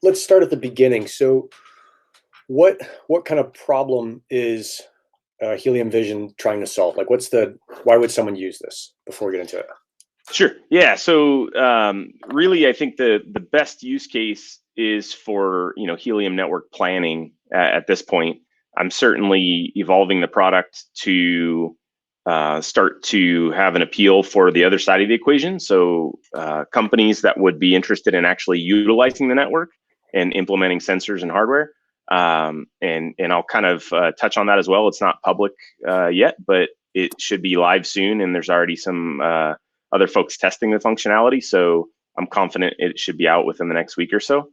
let's start at the beginning. So what kind of problem is HeliumVision trying to solve? Like, why would someone use this before we get into it? Sure. Yeah. So really, I think the best use case is for helium network planning at this point. I'm certainly evolving the product to start to have an appeal for the other side of the equation. So companies that would be interested in actually utilizing the network and implementing sensors and hardware. And I'll kind of touch on that as well. It's not public yet, but it should be live soon. And there's already some other folks testing the functionality. So I'm confident it should be out within the next week or so.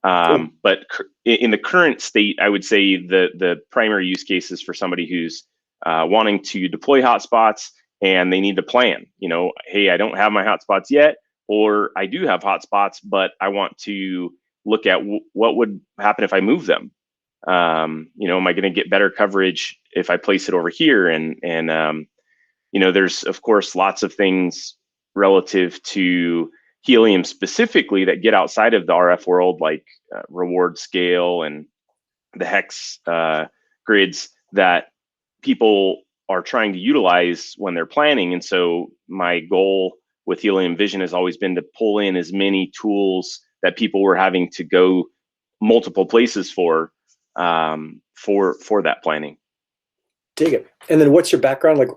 Cool. But in the current state, I would say the primary use case is for somebody who's wanting to deploy hotspots and they need to plan. Hey, I don't have my hotspots yet, or I do have hotspots, but I want to look at what would happen if I move them. Am I going to get better coverage if I place it over here? And there's of course lots of things relative to helium specifically that get outside of the RF world, like reward scale and the hex grids that people are trying to utilize when they're planning. And so my goal with HeliumVision has always been to pull in as many tools that people were having to go multiple places for that planning. Dig it. And then what's your background? Like,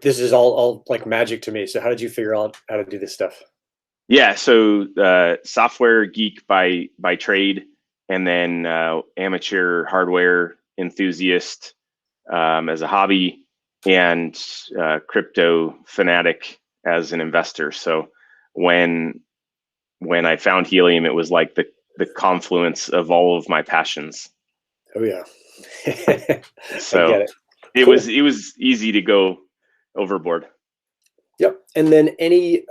this is all like magic to me. So how did you figure out how to do this stuff? Yeah, so software geek by trade, and then amateur hardware enthusiast as a hobby, and crypto fanatic as an investor. So when I found helium, it was like the confluence of all of my passions. Oh yeah. So I get it. It Cool. was easy to go overboard. Yep. And then any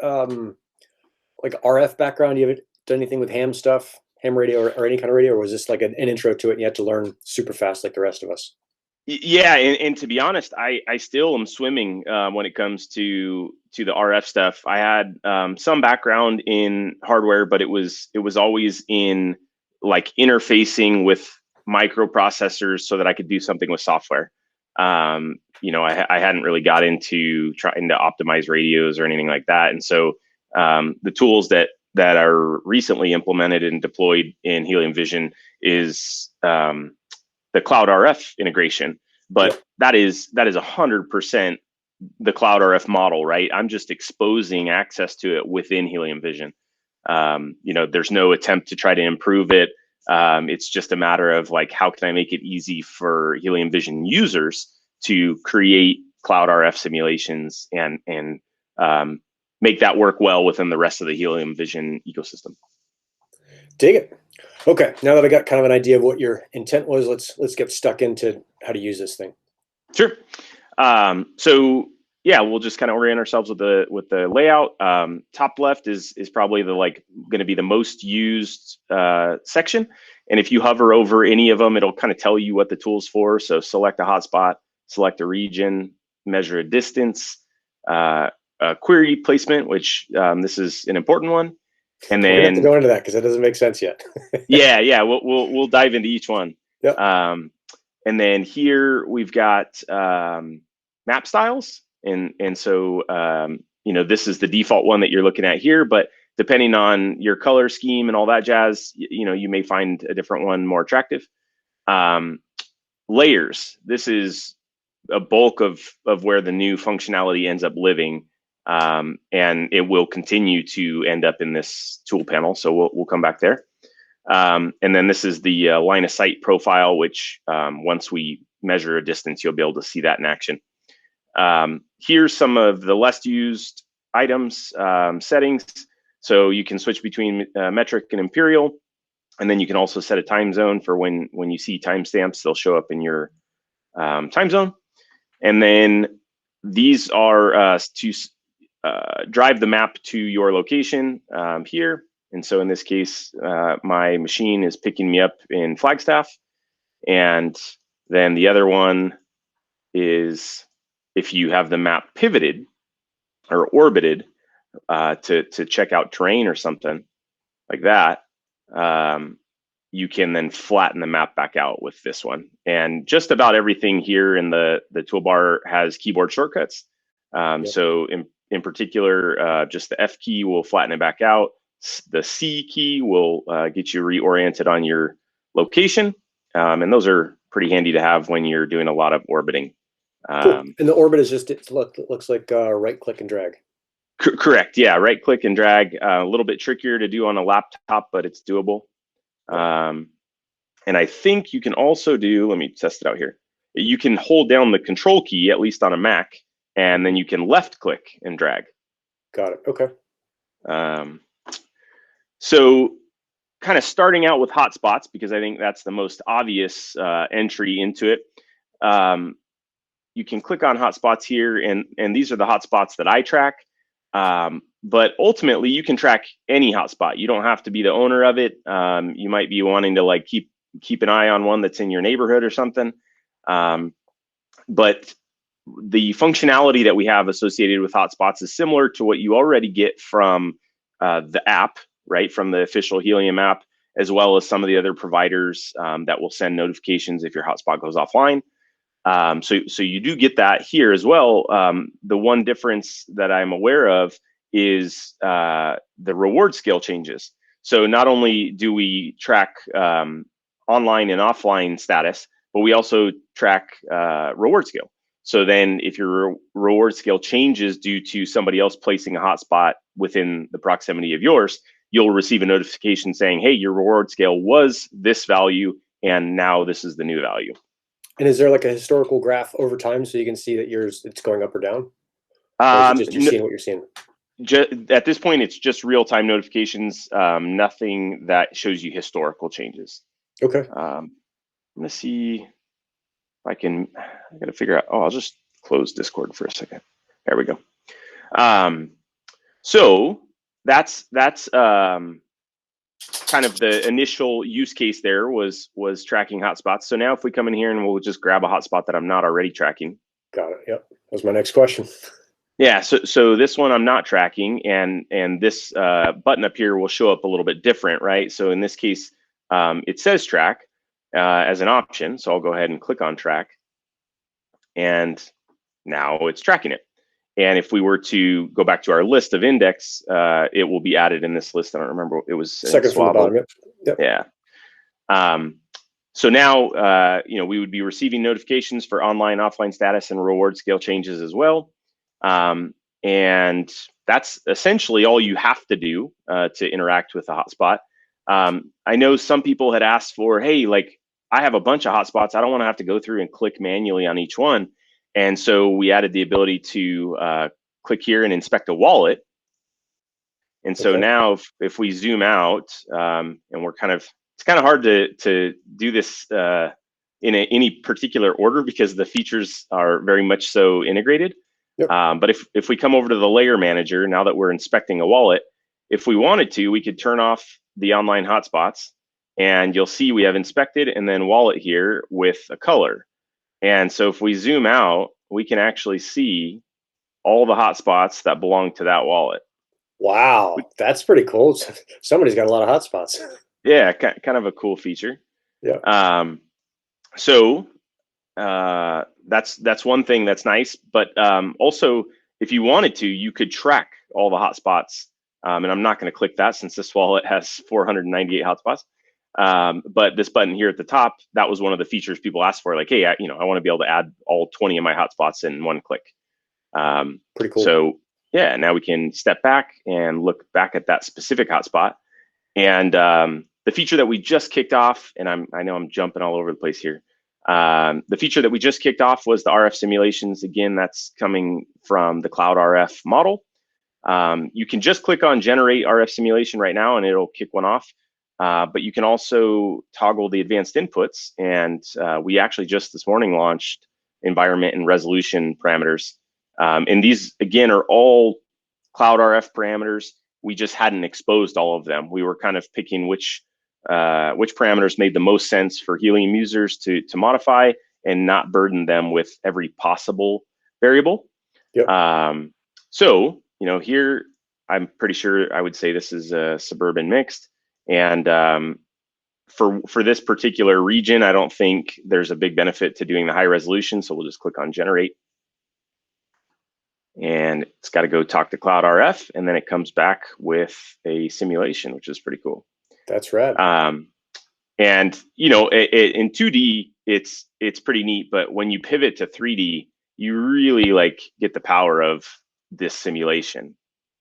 like RF background? You ever done anything with ham stuff, ham radio, or any kind of radio, or was this like an intro to it and you had to learn super fast like the rest of us? Yeah, and to be honest, I still am swimming when it comes to the RF stuff. I had some background in hardware, but it was always in like interfacing with microprocessors so that I could do something with software. I hadn't really got into trying to optimize radios or anything like that, and so the tools that are recently implemented and deployed in HeliumVision is the cloud RF integration, but that is 100% the cloud RF model, right? I'm just exposing access to it within HeliumVision. There's no attempt to try to improve it. It's just a matter of like, how can I make it easy for HeliumVision users to create cloud RF simulations and make that work well within the rest of the HeliumVision ecosystem. Dig it. Okay, now that I got kind of an idea of what your intent was, let's get stuck into how to use this thing. Sure. So yeah, we'll just kind of orient ourselves with the layout. Top left is probably going to be the most used section, and if you hover over any of them, it'll kind of tell you what the tool's for. So select a hotspot, select a region, measure a distance, query placement, which this is an important one. And then we have to go into that because that doesn't make sense yet. yeah, we'll dive into each one. Yep. And then here we've got map styles, and so this is the default one that you're looking at here, but depending on your color scheme and all that jazz, you may find a different one more attractive. Layers. This is a bulk of where the new functionality ends up living. And it will continue to end up in this tool panel. So we'll come back there. And then this is the line of sight profile, which once we measure a distance, you'll be able to see that in action. Here's some of the less used items, settings. So you can switch between metric and imperial. And then you can also set a time zone for when you see timestamps, they'll show up in your time zone. And then these are to drive the map to your location here. And so in this case, my machine is picking me up in Flagstaff. And then the other one is if you have the map pivoted or orbited to check out terrain or something like that, you can then flatten the map back out with this one. And just about everything here in the toolbar has keyboard shortcuts. So in particular, just the F key will flatten it back out. The C key will get you reoriented on your location. And those are pretty handy to have when you're doing a lot of orbiting. Cool. And the orbit is just, it looks like right click and drag. Correct. Yeah, right click and drag. A little bit trickier to do on a laptop, but it's doable. And I think you can also do, let me test it out here. You can hold down the control key, at least on a Mac, and then you can left click and drag. Got it. Okay. So kind of starting out with hotspots, because I think that's the most obvious entry into it. You can click on hotspots here, and these are the hotspots that I track. But ultimately, you can track any hotspot. You don't have to be the owner of it. You might be wanting to like keep an eye on one that's in your neighborhood or something. But the functionality that we have associated with hotspots is similar to what you already get from the app, right? From the official Helium app, as well as some of the other providers that will send notifications if your hotspot goes offline. So you do get that here as well. The one difference that I'm aware of is the reward scale changes. So not only do we track online and offline status, but we also track reward scale. So then if your reward scale changes due to somebody else placing a hotspot within the proximity of yours, you'll receive a notification saying, hey, your reward scale was this value, and now this is the new value. And is there like a historical graph over time so you can see that it's going up or down? Or is it just you're seeing what you're seeing? At this point, it's just real-time notifications, nothing that shows you historical changes. Okay. I'm gonna see if I gotta figure out, I'll just close Discord for a second. There we go. So that's kind of the initial use case there was tracking hotspots. So now if we come in here and we'll just grab a hotspot that I'm not already tracking. Got it. Yep. That was my next question. Yeah. So this one I'm not tracking, and this button up here will show up a little bit different, right? So in this case, it says track as an option. So I'll go ahead and click on track, and now it's tracking it. And if we were to go back to our list of index, it will be added in this list. I don't remember. It was second from the bottom. Yep. Yeah. So now, we would be receiving notifications for online, offline status and reward scale changes as well. And that's essentially all you have to do to interact with a hotspot. I know some people had asked for, hey, like I have a bunch of hotspots. I don't want to have to go through and click manually on each one. And so we added the ability to click here and inspect a wallet. And so now if we zoom out, and it's kind of hard to do this in any particular order because the features are very much so integrated. Yep. But if we come over to the layer manager, now that we're inspecting a wallet, if we wanted to, we could turn off the online hotspots, and you'll see we have inspected and then wallet here with a color. And so if we zoom out, we can actually see all the hotspots that belong to that wallet. Wow, that's pretty cool. Somebody's got a lot of hotspots. Yeah, kind of a cool feature. Yeah. So that's one thing that's nice. But also, if you wanted to, you could track all the hotspots. And I'm not going to click that since this wallet has 498 hotspots. But this button here at the top, that was one of the features people asked for. Like, hey, I want to be able to add all 20 of my hotspots in one click. Pretty cool. So yeah, now we can step back and look back at that specific hotspot. And the feature that we just kicked off, and I know I'm jumping all over the place here. The feature that we just kicked off was the RF simulations. Again, that's coming from the Cloud RF model. You can just click on generate RF simulation right now and it'll kick one off. But you can also toggle the advanced inputs. And we actually just this morning launched environment and resolution parameters. And these, again, are all Cloud RF parameters. We just hadn't exposed all of them. We were kind of picking which parameters made the most sense for Helium users to modify and not burden them with every possible variable. Yep. So, here, I'm pretty sure I would say this is a suburban mixed. And for this particular region, I don't think there's a big benefit to doing the high resolution. So we'll just click on generate. And it's got to go talk to Cloud RF, and then it comes back with a simulation, which is pretty cool. That's rad. And you know, in 2D, it's pretty neat, but when you pivot to 3D, you really like get the power of this simulation.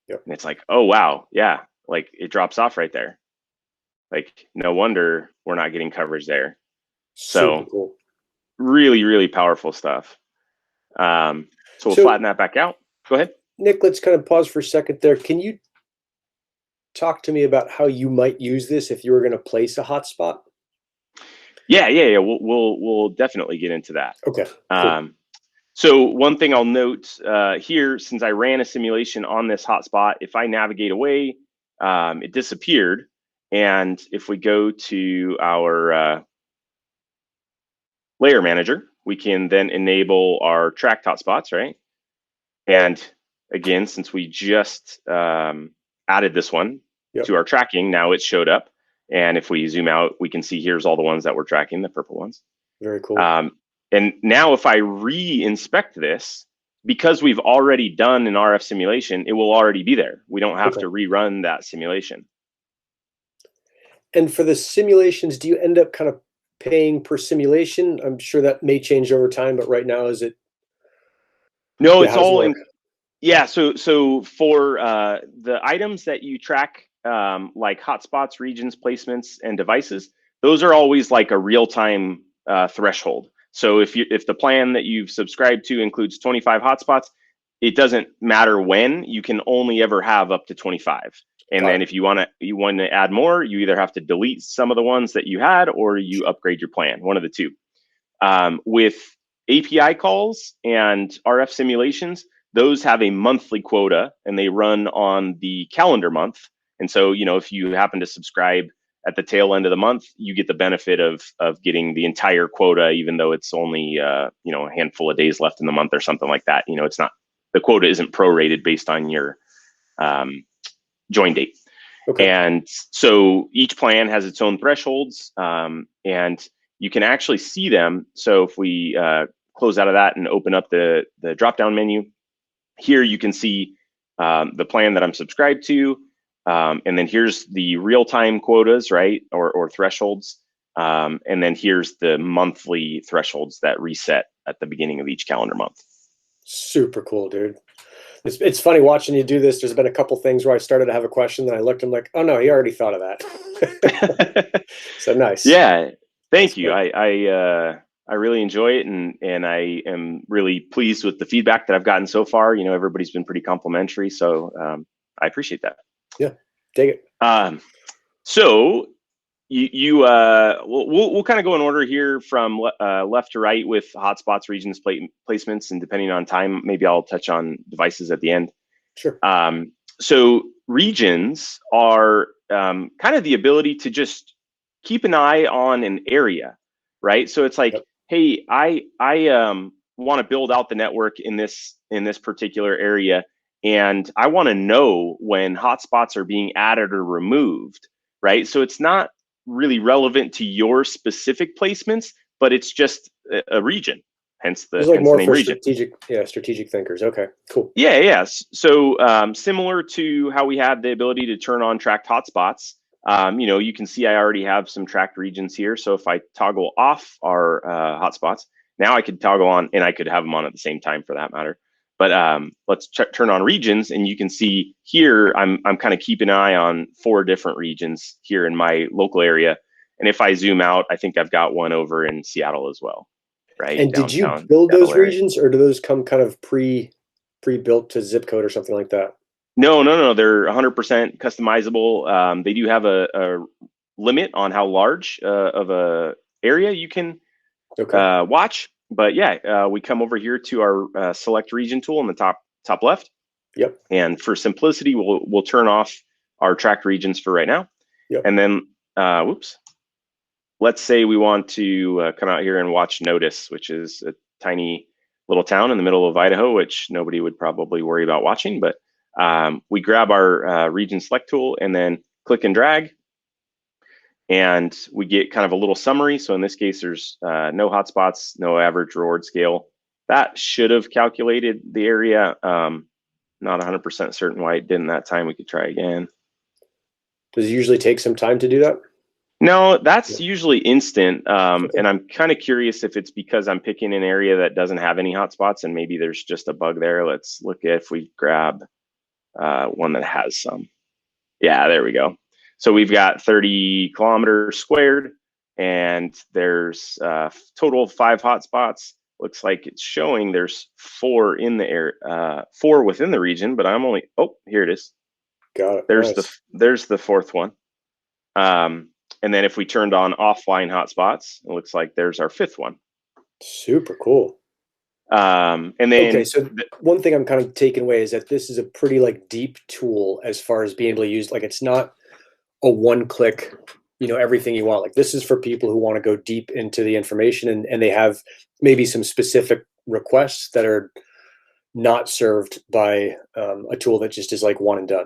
Yep. And it's like, oh wow, yeah, like it drops off right there. Like no wonder we're not getting coverage there. Super cool. Really, really powerful stuff. So we'll flatten that back out. Go ahead. Nick, let's kind of pause for a second there. Can you talk to me about how you might use this if you were going to place a hotspot? Yeah. We'll definitely get into that. Okay. Cool. So one thing I'll note here, since I ran a simulation on this hotspot, if I navigate away, it disappeared. And if we go to our layer manager, we can then enable our tracked hotspots, right? And again, since we just added this one to our tracking, now it showed up. And if we zoom out, we can see here's all the ones that we're tracking, the purple ones. Very cool. And now if I re-inspect this, because we've already done an RF simulation, it will already be there. We don't have to rerun that simulation. And for the simulations, do you end up kind of paying per simulation? I'm sure that may change over time, but right now, is it? No, it's all in. Yeah, so for the items that you track, like hotspots, regions, placements, and devices, those are always like a real-time threshold. So if the plan that you've subscribed to includes 25 hotspots, it doesn't matter when, you can only ever have up to 25. And then if you want to add more, you either have to delete some of the ones that you had, or you upgrade your plan, one of the two. With API calls and RF simulations, those have a monthly quota and they run on the calendar month. And so, you know, if you happen to subscribe at the tail end of the month, you get the benefit of getting the entire quota, even though it's only, you know, a handful of days left in the month or something like that. You know, it's not, the quota isn't prorated based on your join date. Okay. And so each plan has its own thresholds, and you can actually see them. So if we close out of that and open up the drop-down menu, here you can see the plan that I'm subscribed to, and then here's the real-time quotas, right, or thresholds, and then here's the monthly thresholds that reset at the beginning of each calendar month. Super cool, dude. It's funny watching you do this. There's been a couple things where I started to have a question, then I looked, I'm like, oh no, he already thought of that. So nice. Yeah, thank you. I really enjoy it, and I am really pleased with the feedback that I've gotten so far. You know, everybody's been pretty complimentary, so I appreciate that. Yeah, take it. So we'll kind of go in order here from left to right with hotspots, regions, placements, and depending on time, maybe I'll touch on devices at the end. Sure. So regions are kind of the ability to just keep an eye on an area, right? So it's like, hey, I want to build out the network in this particular area, and I want to know when hotspots are being added or removed, right? So it's not really relevant to your specific placements, but it's just a region, hence the, like more name for region. strategic thinkers. Okay, cool. Yeah. So similar to how we had the ability to turn on tracked hotspots, you know, you can see I already have some tracked regions here. So if I toggle off our hotspots, now I could toggle on, and I could have them on at the same time for that matter. But let's turn on regions, and you can see here I'm kind of keeping an eye on 4 different regions here in my local area. And if I zoom out, I think I've got one over in Seattle as well, right? And did you build those regions, or do those come kind of pre-built to zip code or something like that? No. They're 100% customizable. They do have a limit on how large of a area you can watch. But yeah, we come over here to our select region tool in the top left. Yep. And for simplicity, we'll turn off our tracked regions for right now. Yep. And then, let's say we want to come out here and watch Notice, which is a tiny little town in the middle of Idaho, which nobody would probably worry about watching. But we grab our region select tool and then click and drag. and we get kind of a little summary. So in this case, there's no hotspots, no average reward scale. That should have calculated the area. Not 100% certain why it didn't that time. We could try again. Does it usually take some time to do that? No, that's usually instant. And I'm kind of curious if it's because I'm picking an area that doesn't have any hotspots and maybe there's just a bug there. Let's look at if we grab one that has some. Yeah, there we go. So we've got 30 kilometers squared and there's total of 5 hotspots. Looks like it's showing there's 4 in the area, 4 within the region, but I'm only, oh, here it is. Got it. There's nice. there's the 4th one. And then if we turned on offline hotspots, it looks like there's our 5th one. Super cool. And then okay, so one thing I'm kind of taking away is that this is a pretty like deep tool as far as being able to use. Like it's not a one-click, you know, everything you want. Like this is for people who want to go deep into the information and they have maybe some specific requests that are not served by a tool that just is like one and done.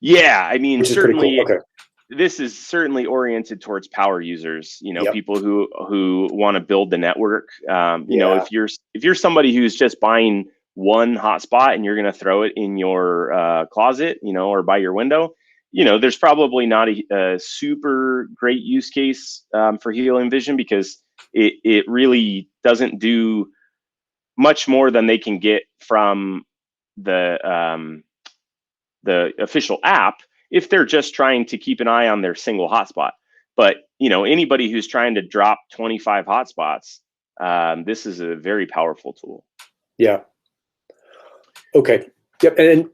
Yeah, I mean, certainly. Cool. Okay. This is certainly oriented towards power users, you know, Yep. people who want to build the network. You know, if you're somebody who's just buying one hotspot and you're going to throw it in your closet, you know, or by your window, you know, there's probably not a super great use case for HeliumVision because it really doesn't do much more than they can get from the official app if they're just trying to keep an eye on their single hotspot. But, you know, anybody who's trying to drop 25 hotspots, this is a very powerful tool. Yeah. Okay. Yep. And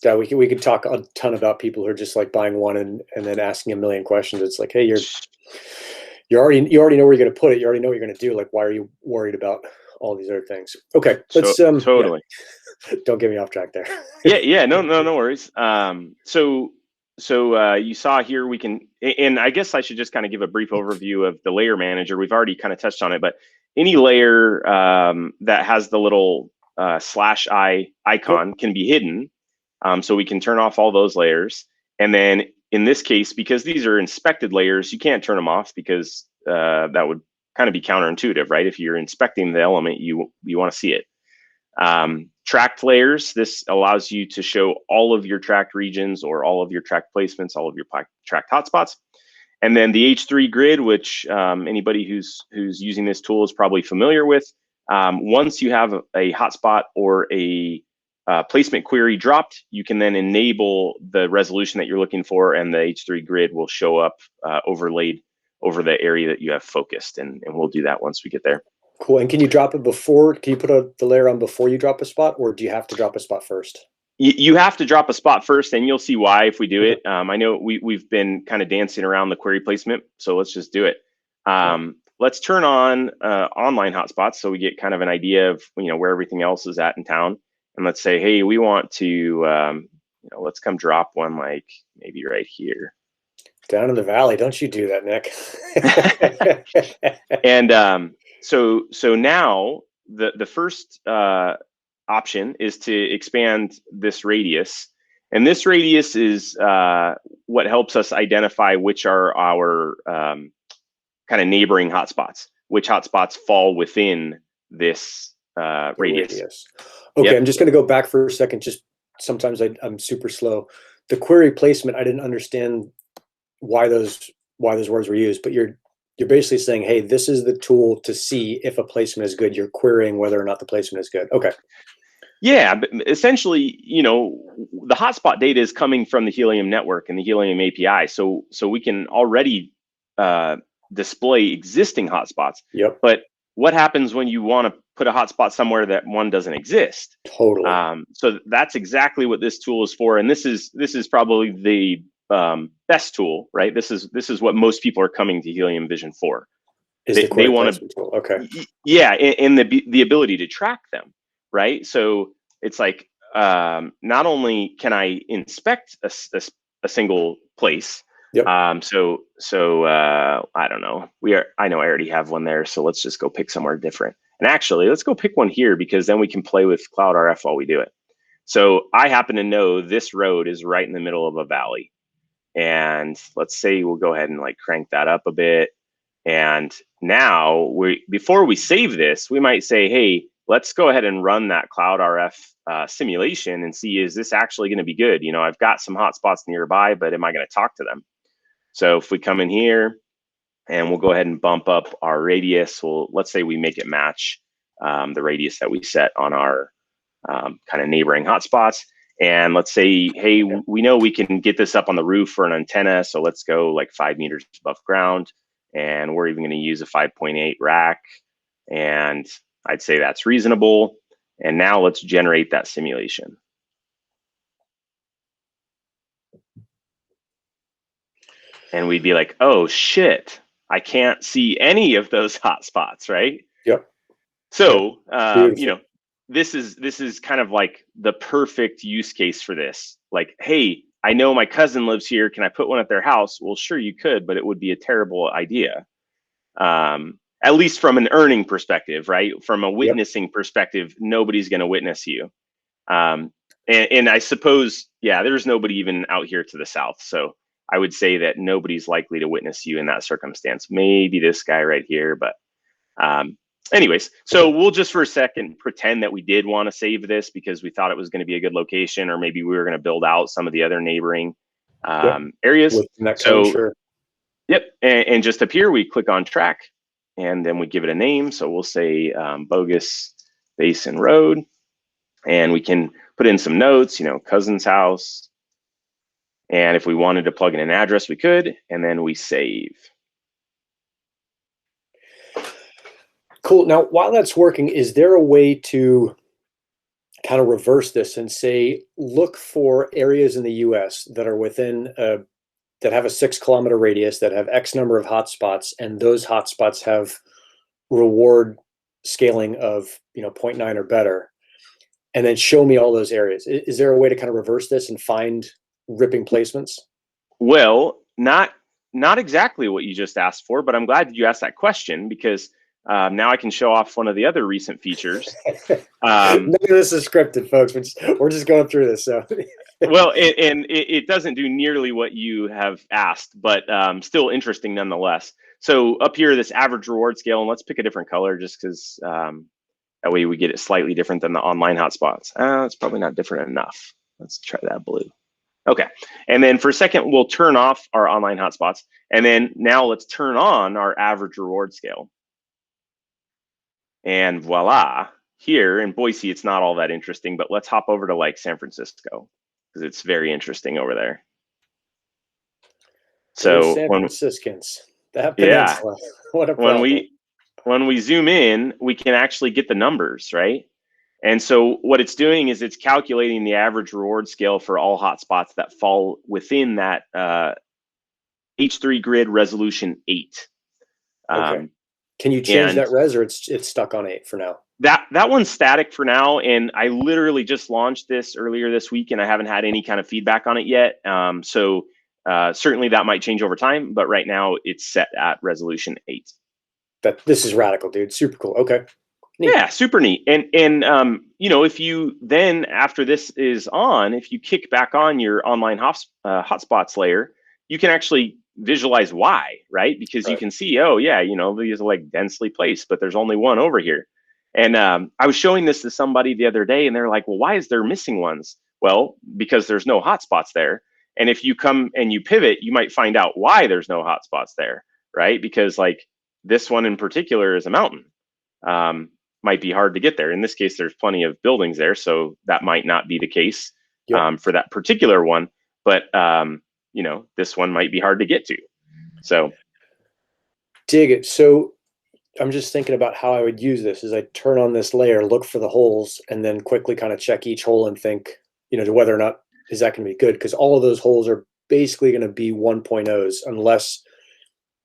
yeah, we could talk a ton about people who are just like buying one and then asking a million questions. It's like, hey, you already know where you're going to put it. You already know what you're going to do. Like, why are you worried about all these other things? Okay. Let's totally. Yeah. Don't get me off track there. yeah. No worries. So you saw here we can, and I guess I should just kind of give a brief overview of the layer manager. We've already kind of touched on it, but any layer that has the little /i icon can be hidden. So we can turn off all those layers. And then in this case, because these are inspected layers, you can't turn them off because that would kind of be counterintuitive, right? If you're inspecting the element, you want to see it. Tracked layers, this allows you to show all of your tracked regions or all of your tracked placements, all of your tracked hotspots. And then the H3 grid, which anybody who's using this tool is probably familiar with. Once you have a hotspot or a placement query dropped, you can then enable the resolution that you're looking for, and the H3 grid will show up overlaid over the area that you have focused. And we'll do that once we get there. Cool. And can you drop it before? Can you put the layer on before you drop a spot, or do you have to drop a spot first? You have to drop a spot first, and you'll see why if we do it. I know we've been kind of dancing around the query placement, so let's just do it. Let's turn on online hotspots so we get kind of an idea of where everything else is at in town. And let's say, hey, we want to let's come drop one like maybe right here. Down in the valley, don't you do that, Nick? And so now the first option is to expand this radius, and this radius is what helps us identify which are our kind of neighboring hotspots, which hotspots fall within this radius. Okay, yep. I'm just going to go back for a second. Just sometimes I'm super slow. The query placement, I didn't understand why those words were used, but you're basically saying, hey, this is the tool to see if a placement is good. You're querying whether or not the placement is good. Okay. Yeah, but essentially, the hotspot data is coming from the Helium network and the Helium API. So we can already display existing hotspots. Yep. But what happens when you want to put a hotspot somewhere that one doesn't exist? Totally. So that's exactly what this tool is for. And this is probably the best tool, right? This is what most people are coming to HeliumVision for. They want to, okay. Yeah, and the ability to track them, right? So it's like not only can I inspect a single place. Yep. So I don't know. I know I already have one there, so let's just go pick somewhere different. And actually, let's go pick one here because then we can play with CloudRF while we do it. So I happen to know this road is right in the middle of a valley. And let's say we'll go ahead and like crank that up a bit. And now before we save this, we might say, hey, let's go ahead and run that cloud RF simulation and see, is this actually going to be good? You know, I've got some hotspots nearby, but am I going to talk to them? So if we come in here and we'll go ahead and bump up our radius, let's say we make it match the radius that we set on our kind of neighboring hotspots. And let's say, hey, we know we can get this up on the roof for an antenna. So let's go like 5 meters above ground. And we're even going to use a 5.8 rack. And I'd say that's reasonable. And now let's generate that simulation. And we'd be like, oh shit, I can't see any of those hotspots, right? Yep. So, you know, this is kind of like the perfect use case for this. Like, hey, I know my cousin lives here. Can I put one at their house? Well, sure you could, but it would be a terrible idea. At least from an earning perspective, right? From a witnessing perspective, nobody's going to witness you. And I suppose, yeah, there's nobody even out here to the south. So I would say that nobody's likely to witness you in that circumstance. Maybe this guy right here, but anyways, so we'll just for a second pretend that we did want to save this because we thought it was going to be a good location, or maybe we were going to build out some of the other neighboring areas. So, sure. Yep, and just up here, we click on track, and then we give it a name. So we'll say Bogus Basin Road, and we can put in some notes, you know, cousin's house. And if we wanted to plug in an address, we could, and then we save. Cool. Now, while that's working, is there a way to kind of reverse this and say, look for areas in the US that are within that have a 6-kilometer radius, that have X number of hotspots, and those hotspots have reward scaling of, you know, 0.9 or better, and then show me all those areas? Is there a way to kind of reverse this and find ripping placements? Well, not exactly what you just asked for, but I'm glad that you asked that question, because now I can show off one of the other recent features. None of this is scripted, folks. We're just going through this. So, well, it doesn't do nearly what you have asked, but still interesting nonetheless. So up here, this average reward scale, and let's pick a different color just because that way we get it slightly different than the online hotspots. It's probably not different enough. Let's try that blue. Okay, and then for a second, we'll turn off our online hotspots, and then now let's turn on our average reward scale. And voila, here in Boise, it's not all that interesting, but let's hop over to like San Francisco, because it's very interesting over there. So San Franciscans, that peninsula, what a problem. When we zoom in, we can actually get the numbers, right? And so what it's doing is it's calculating the average reward scale for all hotspots that fall within that H3 grid resolution 8. Okay. Can you change that res, or it's stuck on 8 for now? That one's static for now, and I literally just launched this earlier this week, and I haven't had any kind of feedback on it yet. So certainly that might change over time, but right now it's set at resolution 8. This is radical, dude. Super cool. Okay. Neat. Yeah, super neat. And you know, if you then, after this is on, if you kick back on your online hotspots layer, you can actually visualize why, right? Because you can see, oh yeah, you know, these are like densely placed, but there's only one over here. And I was showing this to somebody the other day, and they're like, well, why is there missing ones? Well, because there's no hotspots there. And if you come and you pivot, you might find out why there's no hotspots there, right? Because like this one in particular is a mountain. Might be hard to get there. In this case, there's plenty of buildings there, so that might not be the case for that particular one. But you know, this one might be hard to get to. So, dig it. So, I'm just thinking about how I would use this. Is I turn on this layer, look for the holes, and then quickly kind of check each hole and think, you know, to whether or not is that going to be good? Because all of those holes are basically going to be 1.0s, unless,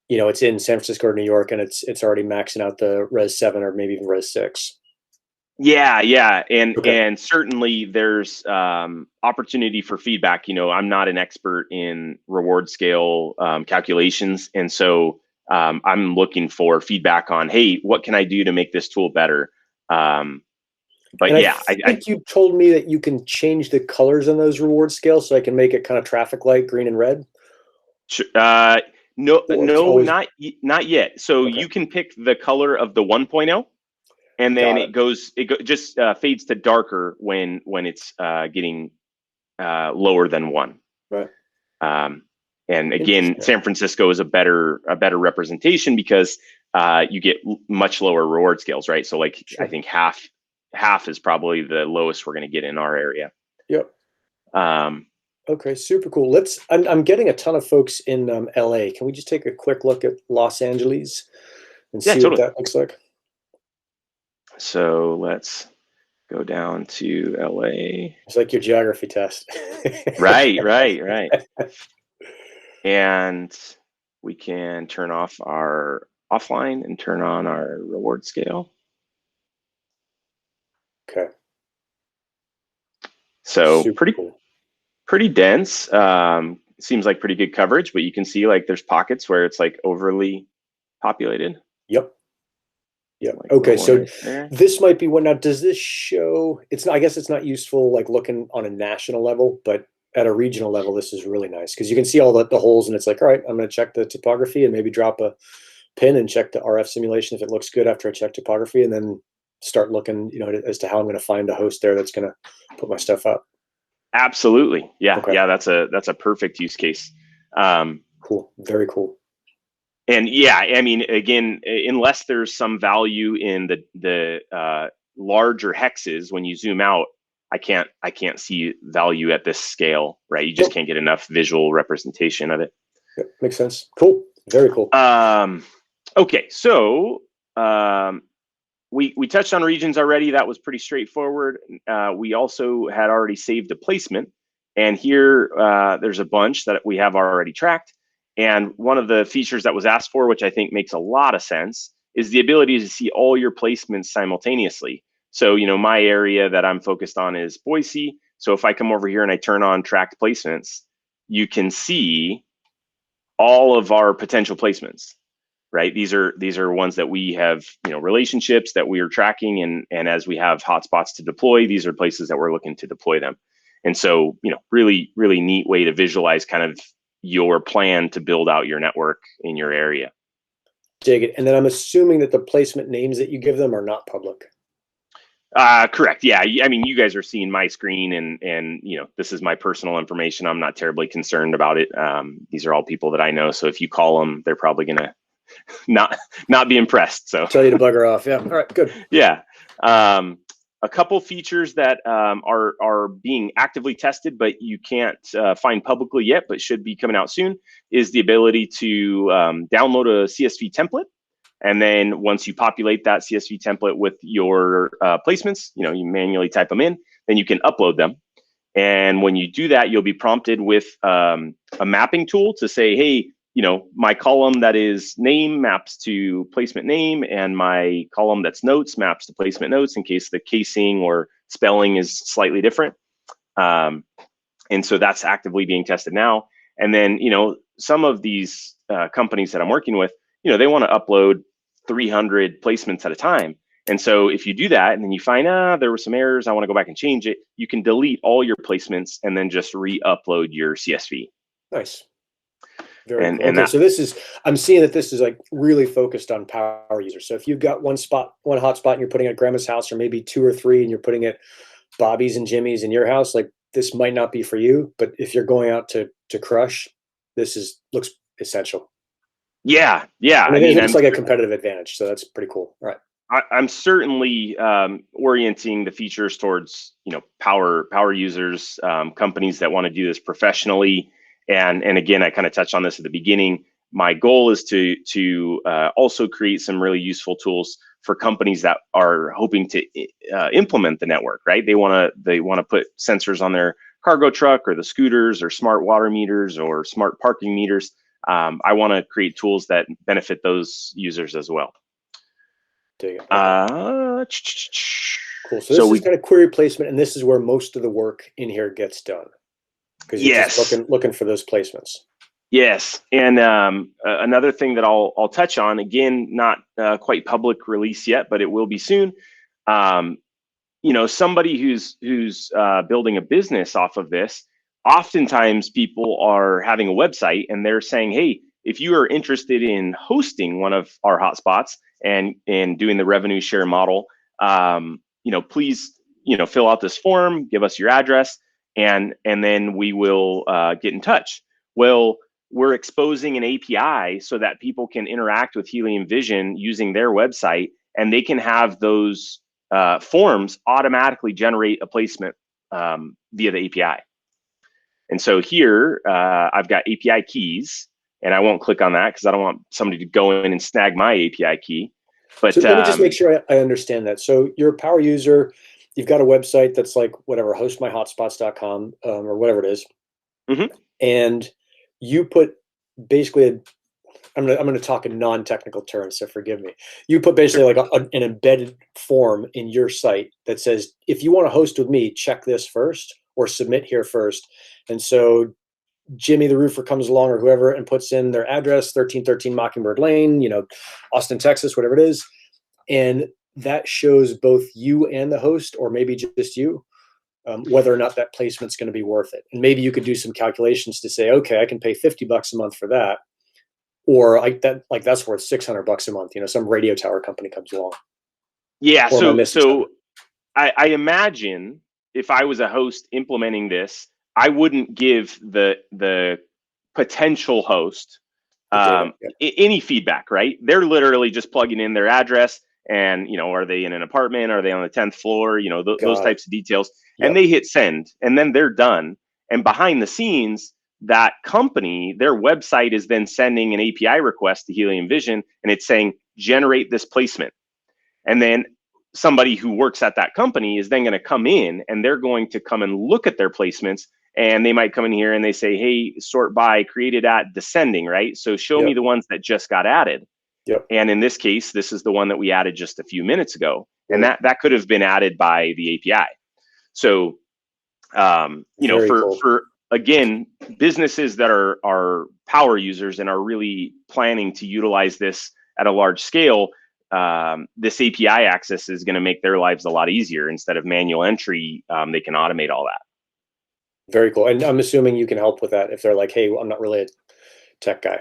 you know, it's in San Francisco or New York, and it's already maxing out the Res 7 or maybe even Res 6. Yeah, and certainly there's opportunity for feedback. You know, I'm not an expert in reward scale calculations, and so I'm looking for feedback on, hey, what can I do to make this tool better? But and yeah, I think you told me that you can change the colors on those reward scales, so I can make it kind of traffic light, green and red. No, Or it's no, always not yet. So okay? you can pick the color of the 1.0, and then Got it. it just fades to darker when it's getting lower than 1. Right. And again, Interesting. San Francisco is a better representation because you get much lower reward scales, right? So like Sure. I think half is probably the lowest we're going to get in our area. Yep. Um, Okay, super cool. I'm getting a ton of folks in LA. Can we just take a quick look at Los Angeles and yeah, see what totally. that looks like? So let's go down to LA. It's like your geography test. Right. And we can turn off our offline and turn on our reward scale. Okay. So Super cool. pretty dense. Seems like pretty good coverage, but you can see like there's pockets where it's like overly populated. Yep. Yep. Like Okay, so right this might be one. Now, does this show? It's not. I guess it's not useful like looking on a national level, but at a regional level, this is really nice because you can see all the holes, and it's like, all right, I'm going to check the topography and maybe drop a pin and check the RF simulation if it looks good after I check topography, and then start looking, as to how I'm going to find a host there that's going to put my stuff up. Absolutely. Yeah. Okay. Yeah. That's a perfect use case. Cool. Very cool. And yeah, I mean, again, unless there's some value in the larger hexes, when you zoom out, I can't see value at this scale, right? You just can't get enough visual representation of it. Yep. Makes sense. Cool. Very cool. Okay, so we touched on regions already. That was pretty straightforward. We also had already saved a placement, and here there's a bunch that we have already tracked. And one of the features that was asked for, which I think makes a lot of sense, is the ability to see all your placements simultaneously. So, my area that I'm focused on is Boise. So if I come over here and I turn on tracked placements, you can see all of our potential placements, right? These are ones that we have, relationships that we are tracking, and as we have hotspots to deploy, these are places that we're looking to deploy them. And so, really, really neat way to visualize kind of your plan to build out your network in your area. Dig it. And then I'm assuming that the placement names that you give them are not public. Correct. Yeah. I mean, you guys are seeing my screen, and this is my personal information. I'm not terribly concerned about it. These are all people that I know. So if you call them, they're probably gonna not be impressed. So tell you to bugger off. Yeah. All right. Good. Yeah. A couple features that are being actively tested, but you can't find publicly yet, but should be coming out soon, is the ability to download a CSV template. And then once you populate that CSV template with your placements, you manually type them in, then you can upload them. And when you do that, you'll be prompted with a mapping tool to say, hey, my column that is name maps to placement name, and my column that's notes maps to placement notes in case the casing or spelling is slightly different. And so that's actively being tested now. And then, some of these companies that I'm working with, they want to upload 300 placements at a time. And so if you do that and then you find, there were some errors, I want to go back and change it, you can delete all your placements and then just re-upload your CSV. Nice. Very cool. Okay, so I'm seeing that this is like really focused on power users. So if you've got one hotspot and you're putting it at grandma's house, or maybe 2 or 3 and you're putting it Bobby's and Jimmy's in your house, like this might not be for you, but if you're going out to crush, this looks essential. Yeah. I mean, it looks like a competitive advantage, so that's pretty cool. All right. I'm certainly orienting the features towards power users, companies that want to do this professionally. And again, I kind of touched on this at the beginning. My goal is to also create some really useful tools for companies that are hoping to implement the network. Right? They want to put sensors on their cargo truck or the scooters, or smart water meters, or smart parking meters. I want to create tools that benefit those users as well. Okay. Cool. So this is kind of query placement, and this is where most of the work in here gets done, because you're just looking for those placements. Yes, and another thing that I'll touch on, again, not quite public release yet, but it will be soon. Somebody who's building a business off of this oftentimes people are having a website and they're saying, hey, if you are interested in hosting one of our hotspots and doing the revenue share model, please, fill out this form, give us your address, and then we will get in touch. Well, we're exposing an API so that people can interact with HeliumVision using their website, and they can have those forms automatically generate a placement via the API. And so here I've got API keys, and I won't click on that because I don't want somebody to go in and snag my API key. But so let me just make sure I understand that. So you're a power user, you've got a website that's like whatever, hostmyhotspots.com or whatever it is. Mm-hmm. And you put basically I'm gonna talk in non-technical terms, so forgive me. You put basically like an embedded form in your site that says, if you want to host with me, check this first or submit here first. And so Jimmy the roofer comes along or whoever and puts in their address, 1313 Mockingbird Lane, Austin, Texas, whatever it is. And that shows both you and the host, or maybe just you, whether or not that placement's going to be worth it. And maybe you could do some calculations to say, okay, I can pay $50 a month for that. Or that's worth $600 a month. Some radio tower company comes along. Yeah. So I imagine if I was a host implementing this, I wouldn't give the potential host any feedback, right? They're literally just plugging in their address and, are they in an apartment? Are they on the 10th floor? Those types of details. Yep. And they hit send and then they're done. And behind the scenes, that company, their website is then sending an API request to HeliumVision, and it's saying, generate this placement. And then somebody who works at that company is then going to come in and they're going to come and look at their placements. And they might come in here and they say, hey, sort by created at descending, right? So show me the ones that just got added. Yep. And in this case, this is the one that we added just a few minutes ago. And that could have been added by the API. So, for again, businesses that are power users and are really planning to utilize this at a large scale, this API access is going to make their lives a lot easier. Instead of manual entry, they can automate all that. Very cool. And I'm assuming you can help with that if they're like, hey, I'm not really a tech guy.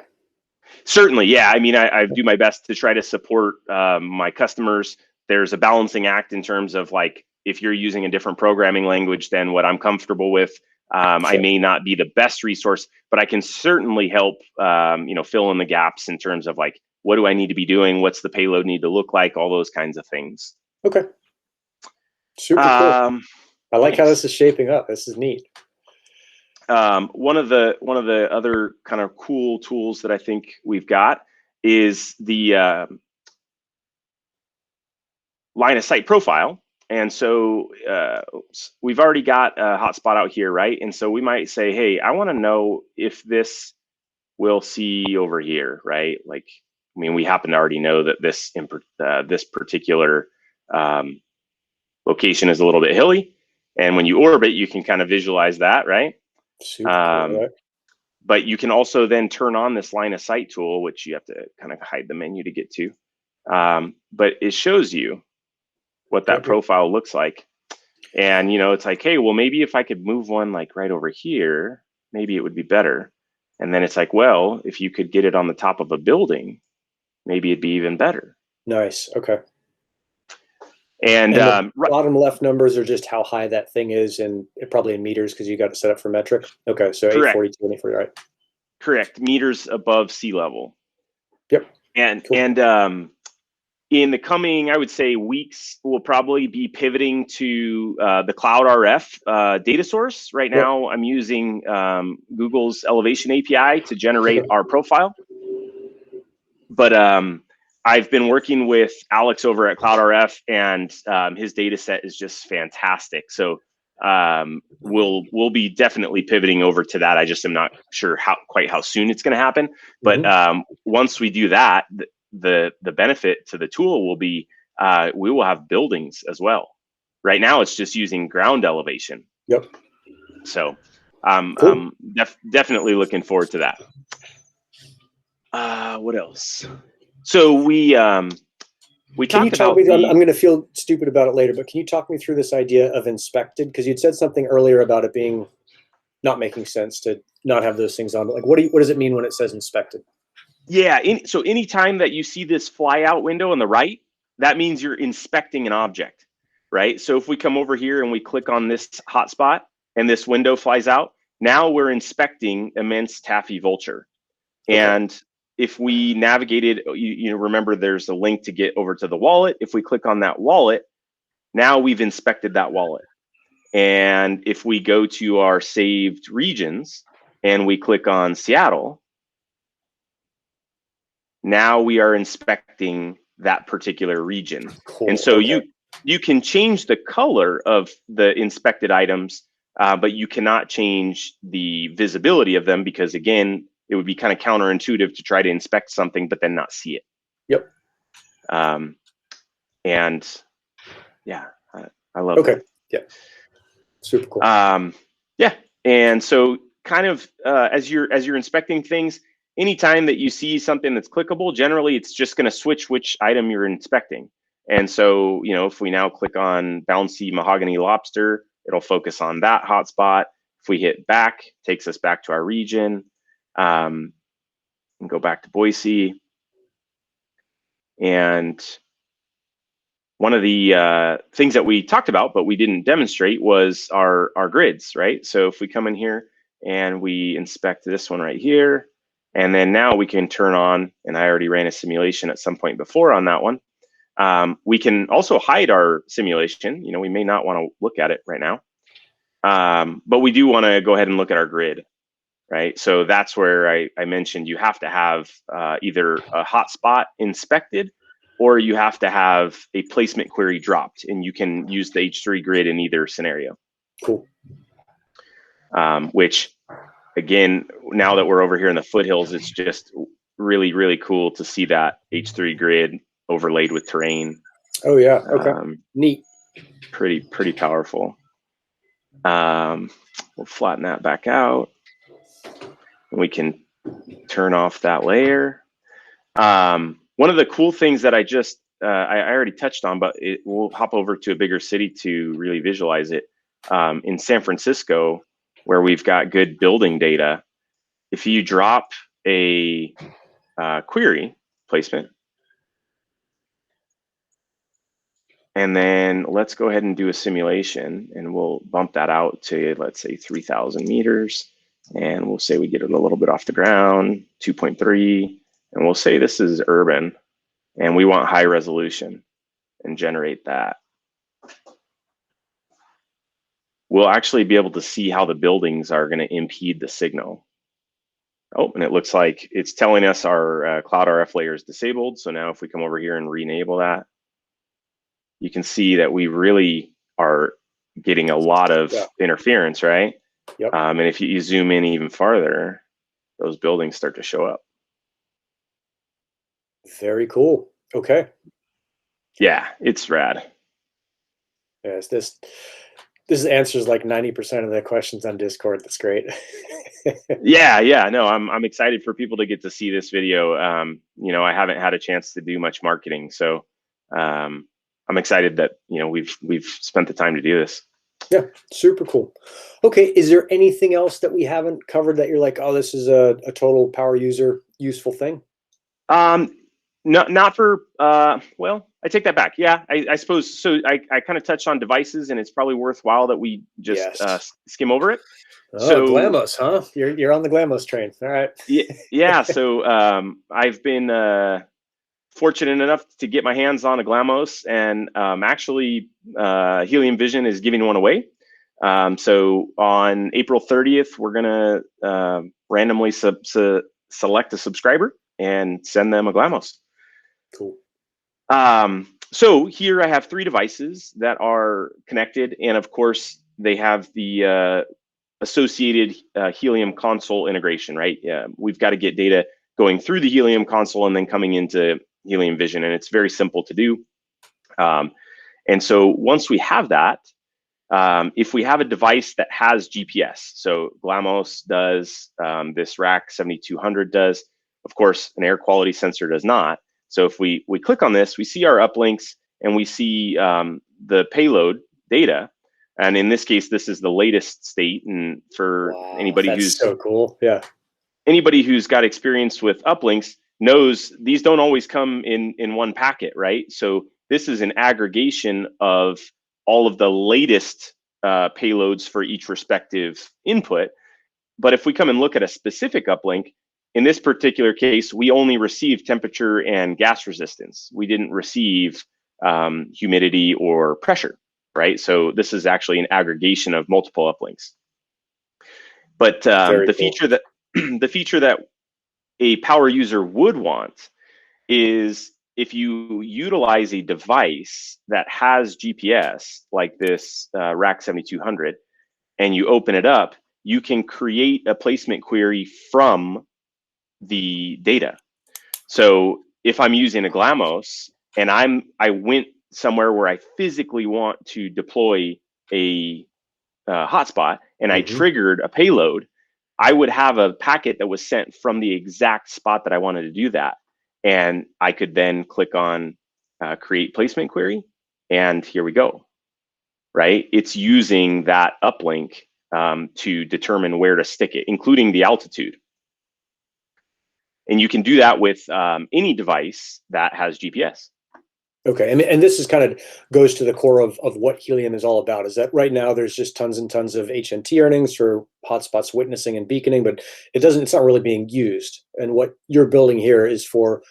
Certainly, yeah. I mean, I do my best to try to support my customers. There's a balancing act in terms of like, if you're using a different programming language than what I'm comfortable with, I may not be the best resource, but I can certainly help, fill in the gaps in terms of like, what do I need to be doing? What's the payload need to look like? All those kinds of things. Okay. Super cool. I like how this is shaping up. This is neat. One of the other kind of cool tools that I think we've got is the line of sight profile. And so we've already got a hotspot out here, right? And so we might say, hey, I want to know if this will see over here, right? Like, I mean, we happen to already know that this particular location is a little bit hilly. And when you orbit, you can kind of visualize that, right? Super cool, right? But you can also then turn on this line of sight tool, which you have to kind of hide the menu to get to. But it shows you what that profile looks like. And, it's like, hey, well, maybe if I could move one like right over here, maybe it would be better. And then it's like, well, if you could get it on the top of a building, maybe it'd be even better. Nice. Okay. And the bottom left numbers are just how high that thing is, and probably in meters because you got it set up for metric. Okay, so 842, 840, right? Correct. Meters above sea level. Yep. And cool. In the coming, I would say, weeks, we'll probably be pivoting to the Cloud RF data source. Right now, I'm using Google's Elevation API to generate our profile. But I've been working with Alex over at Cloud RF, and his data set is just fantastic. So we'll be definitely pivoting over to that. I just am not sure quite how soon it's going to happen. But once we do that, the benefit to the tool will be we will have buildings as well. Right now, it's just using ground elevation. Yep. So cool. Definitely looking forward to that. What else? So we talked about. I'm going to feel stupid about it later, but can you talk me through this idea of inspected? Because you'd said something earlier about it being not making sense to not have those things on. But like, what does it mean when it says inspected? Yeah, so anytime that you see this fly out window on the right, that means you're inspecting an object, right? So if we come over here and we click on this hotspot and this window flies out, now we're inspecting 𝗪𝗵𝘁. And if we navigated, you know, remember there's a link to get over to the wallet. If we click on that wallet, now we've inspected that wallet. And if we go to our saved regions and we click on Seattle, now we are inspecting that particular region. Cool. And so you can change the color of the inspected items, but you cannot change the visibility of them, because again, it would be kind of counterintuitive to try to inspect something but then not see it. Yep. And yeah, I love that. Yeah. Super cool. Yeah. And so kind of as you're inspecting things, anytime that you see something that's clickable, generally it's just going to switch which item you're inspecting. And so, you know, if we now click on bouncy mahogany lobster, it'll focus on that hotspot. If we hit back, it takes us back to our region. And go back to Boise. And one of the things that we talked about, but we didn't demonstrate, was our grids, right? So if we come in here and we inspect this one right here, and then now we can turn on, and I already ran a simulation at some point before on that one. We can also hide our simulation. You know, we may not want to look at it right now, but we do want to go ahead and look at our grid, right? So that's where I mentioned you have to have either a hotspot inspected, or you have to have a placement query dropped, and you can use the H3 grid in either scenario. Cool. Which, again, now that we're over here in the foothills, it's just really, really cool to see that H3 grid overlaid with terrain. Oh yeah. Okay. Neat. Pretty powerful. We'll flatten that back out. And we can turn off that layer. One of the cool things that I already touched on, but we'll hop over to a bigger city to really visualize it. In San Francisco, where we've got good building data, if you drop a query placement, and then let's go ahead and do a simulation, and we'll bump that out to, let's say, 3,000 meters. And we'll say we get it a little bit off the ground, 2.3, and we'll say this is urban, and we want high resolution, and generate that. We'll actually be able to see how the buildings are going to impede the signal. Oh, and it looks like it's telling us our cloud RF layer is disabled. So now if we come over here and re-enable that, you can see that we really are getting a lot of interference, right? Yep. And if you zoom in even farther, those buildings start to show up. Very cool. Okay. Yeah, it's rad. Yes, this answers like 90% of the questions on Discord. That's great. Yeah. No, I'm excited for people to get to see this video. You know, I haven't had a chance to do much marketing, so I'm excited that, you know, we've spent the time to do this. Yeah, super cool. Okay, is there anything else that we haven't covered that you're like, oh, this is a total power user useful thing? Not for well, I take that back. Yeah, I suppose so. I kind of touched on devices, and it's probably worthwhile that we just skim over it. Oh, so 𝗪𝗵𝘁, huh? You're on the 𝗪𝗵𝘁 train. All right. Yeah. So I've been fortunate enough to get my hands on a 𝗪𝗪𝘁, and actually HeliumVision is giving one away. So on April 30th, we're gonna randomly select a subscriber and send them a 𝗪𝗪𝘁. Cool. So here I have 3 devices that are connected, and of course they have the associated Helium console integration, right? We've got to get data going through the Helium console and then coming into HeliumVision, and it's very simple to do. And so once we have that, if we have a device that has GPS, so 𝗪𝗪𝘁 does, this RAC 7200 does, of course an air quality sensor does not. So if we click on this, we see our uplinks, and we see the payload data. And in this case, this is the latest state. And for anybody who's so cool, yeah, anybody who's got experience with uplinks knows these don't always come in one packet, right? So this is an aggregation of all of the latest payloads for each respective input. But if we come and look at a specific uplink, in this particular case, we only received temperature and gas resistance. We didn't receive humidity or pressure, right? So this is actually an aggregation of multiple uplinks. But the feature that the feature that a power user would want is if you utilize a device that has GPS, like this RAC 7200, and you open it up, you can create a placement query from the data. So if I'm using a 𝗚𝗏𝗀𝗃 and I went somewhere where I physically want to deploy a hotspot and I triggered a payload, I would have a packet that was sent from the exact spot that I wanted to do that. And I could then click on create placement query, and here we go, right? It's using that uplink to determine where to stick it, including the altitude. And you can do that with any device that has GPS. Okay, and this is kind of goes to the core of what Helium is all about. Is that right now there's just tons and tons of HNT earnings for hotspots witnessing and beaconing, but it's not really being used. And what you're building here is for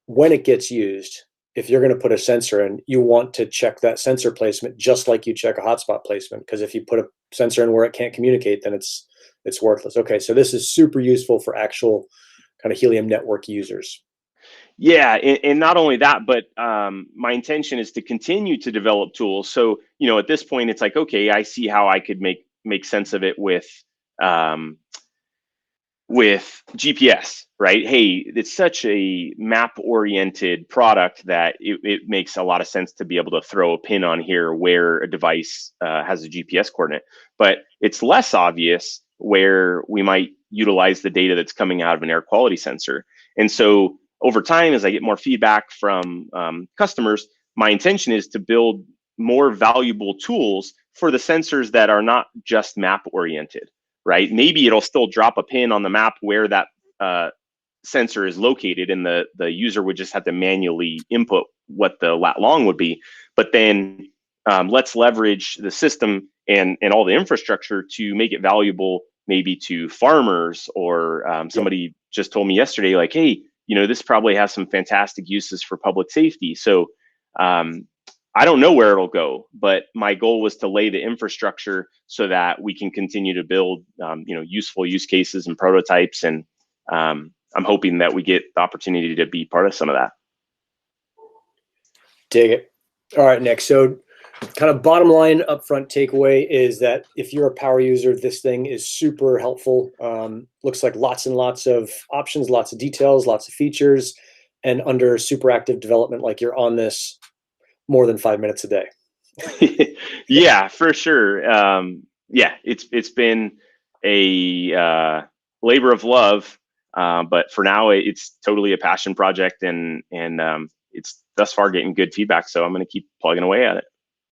when it gets used. If you're going to put a sensor in, you want to check that sensor placement just like you check a hotspot placement. Because if you put a sensor in where it can't communicate, then it's worthless. Okay, so this is super useful for actual kind of Helium network users. Yeah, and not only that, but my intention is to continue to develop tools. So, at this point, it's like, okay, I see how I could make sense of it with GPS, right? Hey, it's such a map-oriented product that it makes a lot of sense to be able to throw a pin on here where a device has a GPS coordinate. But it's less obvious where we might utilize the data that's coming out of an air quality sensor. And so over time, as I get more feedback from customers, my intention is to build more valuable tools for the sensors that are not just map oriented, right? Maybe it'll still drop a pin on the map where that sensor is located, and the user would just have to manually input what the lat long would be. But then let's leverage the system and all the infrastructure to make it valuable, maybe to farmers, or somebody just told me yesterday, like, hey, this probably has some fantastic uses for public safety. So I don't know where it'll go, but my goal was to lay the infrastructure so that we can continue to build, useful use cases and prototypes. And I'm hoping that we get the opportunity to be part of some of that. Dig it. All right, Nick. So kind of bottom line upfront takeaway is that if you're a power user, this thing is super helpful. Looks like lots and lots of options, lots of details, lots of features, and under super active development, like you're on this more than 5 minutes a day. Yeah, for sure. Yeah, it's been a labor of love, but for now it's totally a passion project, and it's thus far getting good feedback. So I'm going to keep plugging away at it.